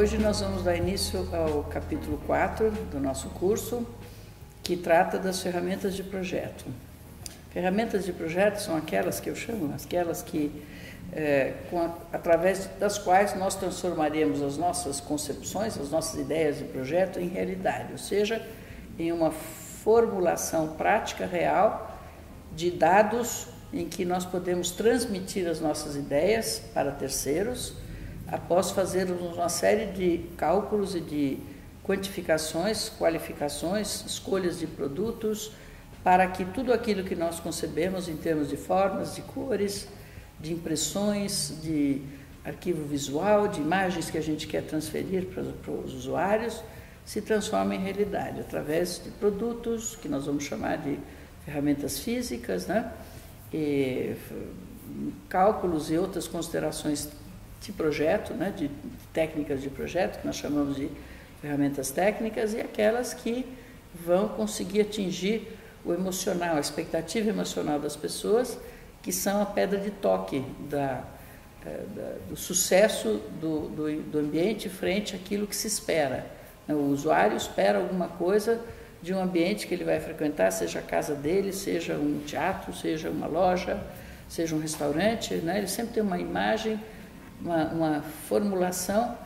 Hoje nós vamos dar início ao capítulo 4 do nosso curso, que trata das ferramentas de projeto. Ferramentas de projeto são aquelas que eu chamo, aquelas que, através das quais nós transformaremos as nossas concepções, as nossas ideias de projeto em realidade, ou seja, em uma formulação prática real de dados em que nós podemos transmitir as nossas ideias para terceiros, após fazermos uma série de cálculos e de quantificações, qualificações, escolhas de produtos, para que tudo aquilo que nós concebemos em termos de formas, de cores, de impressões, de arquivo visual, de imagens que a gente quer transferir para os usuários, se transforme em realidade, através de produtos que nós vamos chamar de ferramentas físicas, né? E cálculos e outras considerações de projeto, né? De técnicas de projeto, que nós chamamos de ferramentas técnicas, e aquelas que vão conseguir atingir o emocional, a expectativa emocional das pessoas, que são a pedra de toque do sucesso do ambiente frente àquilo que se espera. O usuário espera alguma coisa de um ambiente que ele vai frequentar, seja a casa dele, seja um teatro, seja uma loja, seja um restaurante, né? Ele sempre tem uma imagem, uma formulação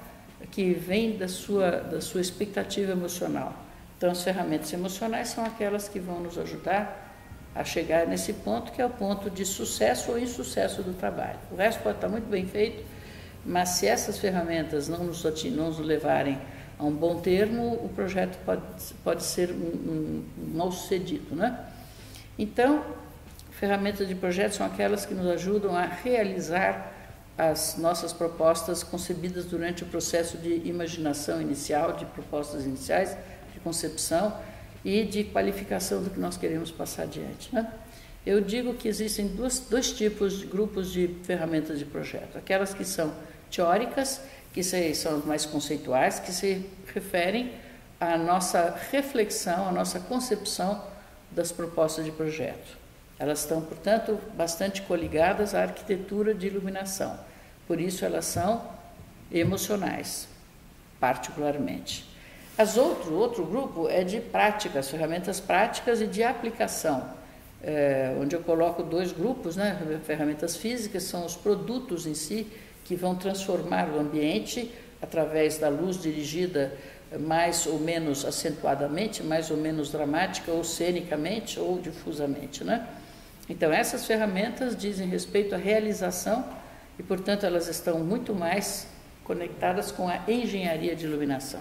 que vem da sua expectativa emocional. Então, as ferramentas emocionais são aquelas que vão nos ajudar a chegar nesse ponto, que é o ponto de sucesso ou insucesso do trabalho. O resto pode estar muito bem feito, mas se essas ferramentas não nos levarem a um bom termo, o projeto pode ser um mal-sucedido, né? Então, ferramentas de projeto são aquelas que nos ajudam a realizar as nossas propostas concebidas durante o processo de imaginação inicial, de propostas iniciais, de concepção e de qualificação do que nós queremos passar adiante, né? Eu digo que existem dois tipos de grupos de ferramentas de projeto. Aquelas que são teóricas, que são as mais conceituais, que se referem à nossa reflexão, à nossa concepção das propostas de projeto. Elas estão, portanto, bastante coligadas à arquitetura de iluminação. Por isso, elas são emocionais, particularmente. Outro grupo é de práticas, ferramentas práticas e de aplicação, onde eu coloco dois grupos, né? Ferramentas físicas são os produtos em si, que vão transformar o ambiente através da luz dirigida mais ou menos acentuadamente, mais ou menos dramática, ou cenicamente, ou difusamente, né? Então, essas ferramentas dizem respeito à realização e, portanto, elas estão muito mais conectadas com a engenharia de iluminação.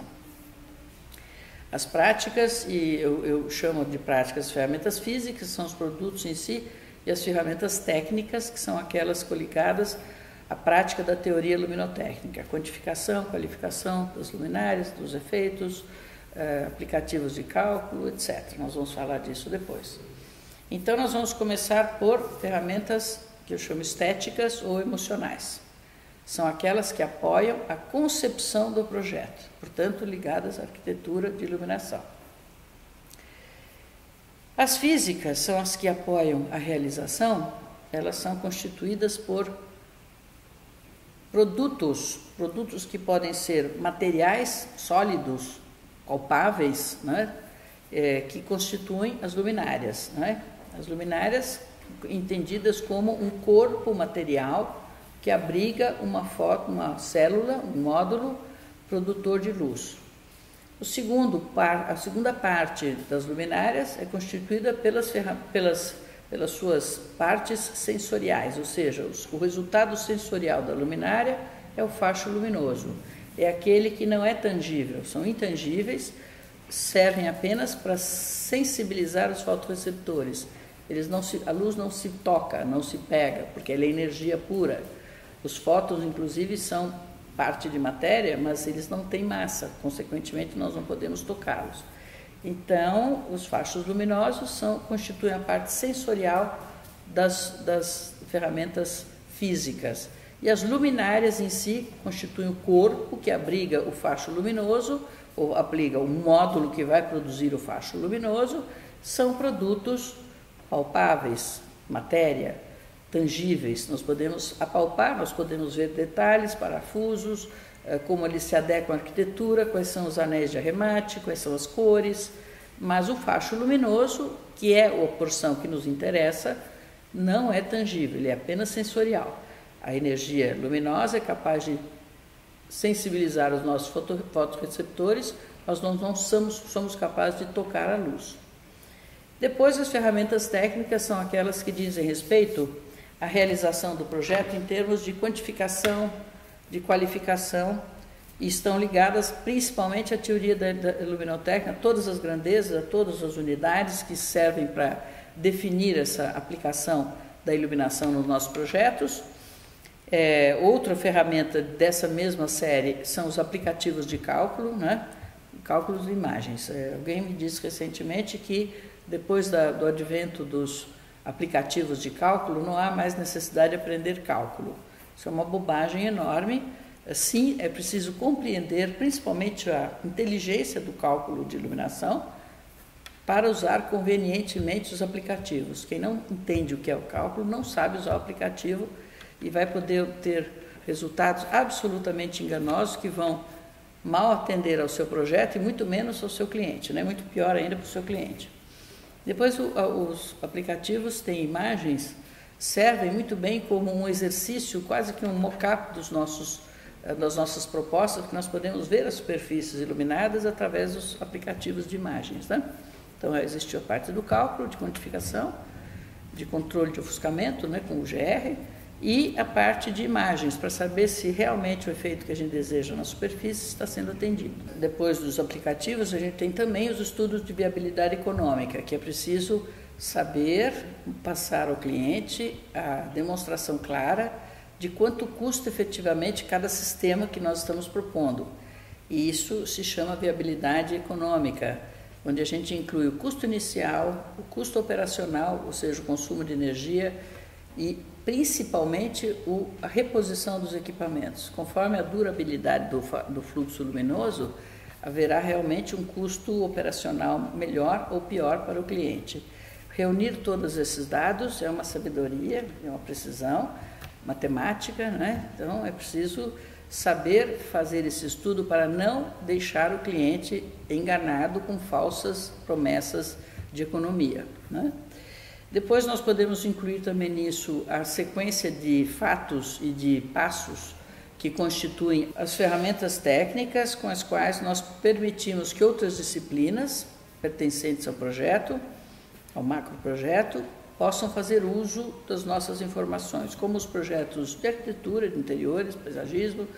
As práticas, e eu chamo de práticas ferramentas físicas, são os produtos em si, e as ferramentas técnicas, que são aquelas coligadas à prática da teoria luminotécnica, a quantificação, qualificação das luminárias, dos efeitos, aplicativos de cálculo, etc. Nós vamos falar disso depois. Então, nós vamos começar por ferramentas que eu chamo estéticas ou emocionais. São aquelas que apoiam a concepção do projeto, portanto, ligadas à arquitetura de iluminação. As físicas são as que apoiam a realização, elas são constituídas por produtos que podem ser materiais sólidos, palpáveis, né? Que constituem as luminárias, né? As luminárias entendidas como um corpo material que abriga uma célula, um módulo produtor de luz. A segunda parte das luminárias é constituída pelas suas partes sensoriais, ou seja, o resultado sensorial da luminária é o facho luminoso. É aquele que não é tangível, são intangíveis, servem apenas para sensibilizar os fotorreceptores. A luz não se toca, não se pega, porque ela é energia pura. Os fótons, inclusive, são parte de matéria, mas eles não têm massa, consequentemente nós não podemos tocá-los. Então, os fachos luminosos constituem a parte sensorial das ferramentas físicas. E as luminárias em si constituem o corpo que abriga o facho luminoso, ou abriga o módulo que vai produzir o facho luminoso, são produtos palpáveis, matéria, tangíveis. Nós podemos apalpar, nós podemos ver detalhes, parafusos, como eles se adequam à arquitetura, quais são os anéis de arremate, quais são as cores, mas o facho luminoso, que é a porção que nos interessa, não é tangível, ele é apenas sensorial. A energia luminosa é capaz de sensibilizar os nossos fotorreceptores, mas nós não somos capazes de tocar a luz. Depois, as ferramentas técnicas são aquelas que dizem respeito à realização do projeto em termos de quantificação, de qualificação, e estão ligadas principalmente à teoria da luminotécnica, todas as grandezas, todas as unidades que servem para definir essa aplicação da iluminação nos nossos projetos. Outra ferramenta dessa mesma série são os aplicativos de cálculo, né? Cálculos de imagens. Alguém me disse recentemente que depois do advento dos aplicativos de cálculo não há mais necessidade de aprender cálculo. Isso é uma bobagem enorme. Sim, é preciso compreender principalmente a inteligência do cálculo de iluminação para usar convenientemente os aplicativos. Quem não entende o que é o cálculo não sabe usar o aplicativo e vai poder obter resultados absolutamente enganosos que vão mal atender ao seu projeto e muito menos ao seu cliente, né? Muito pior ainda para o seu cliente. Depois, os aplicativos têm imagens, servem muito bem como um exercício, quase que um mock-up das nossas propostas, que nós podemos ver as superfícies iluminadas através dos aplicativos de imagens, né? Então, existe a parte do cálculo, de quantificação, de controle de ofuscamento, né, com o GR, e a parte de imagens, para saber se realmente o efeito que a gente deseja na superfície está sendo atendido. Depois dos aplicativos, a gente tem também os estudos de viabilidade econômica, que é preciso saber passar ao cliente a demonstração clara de quanto custa efetivamente cada sistema que nós estamos propondo. E isso se chama viabilidade econômica, onde a gente inclui o custo inicial, o custo operacional, ou seja, o consumo de energia, e principalmente a reposição dos equipamentos. Conforme a durabilidade do fluxo luminoso, haverá realmente um custo operacional melhor ou pior para o cliente. Reunir todos esses dados é uma sabedoria, é uma precisão matemática, né? Então é preciso saber fazer esse estudo para não deixar o cliente enganado com falsas promessas de economia, né? Depois nós podemos incluir também nisso a sequência de fatos e de passos que constituem as ferramentas técnicas com as quais nós permitimos que outras disciplinas pertencentes ao projeto, ao macroprojeto, possam fazer uso das nossas informações, como os projetos de arquitetura, de interiores, paisagismo,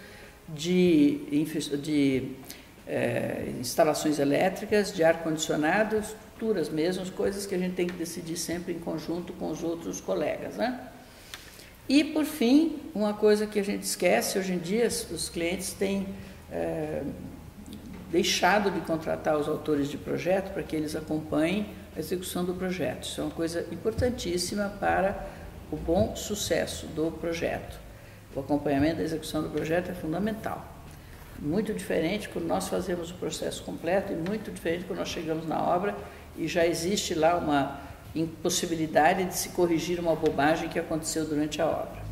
de instalações elétricas, de ar-condicionado, estruturas mesmo, coisas que a gente tem que decidir sempre em conjunto com os outros colegas, né? E, por fim, uma coisa que a gente esquece, hoje em dia os clientes têm deixado de contratar os autores de projeto para que eles acompanhem a execução do projeto. Isso é uma coisa importantíssima para o bom sucesso do projeto. O acompanhamento da execução do projeto é fundamental. Muito diferente quando nós fazemos o processo completo e muito diferente quando nós chegamos na obra e já existe lá uma impossibilidade de se corrigir uma bobagem que aconteceu durante a obra.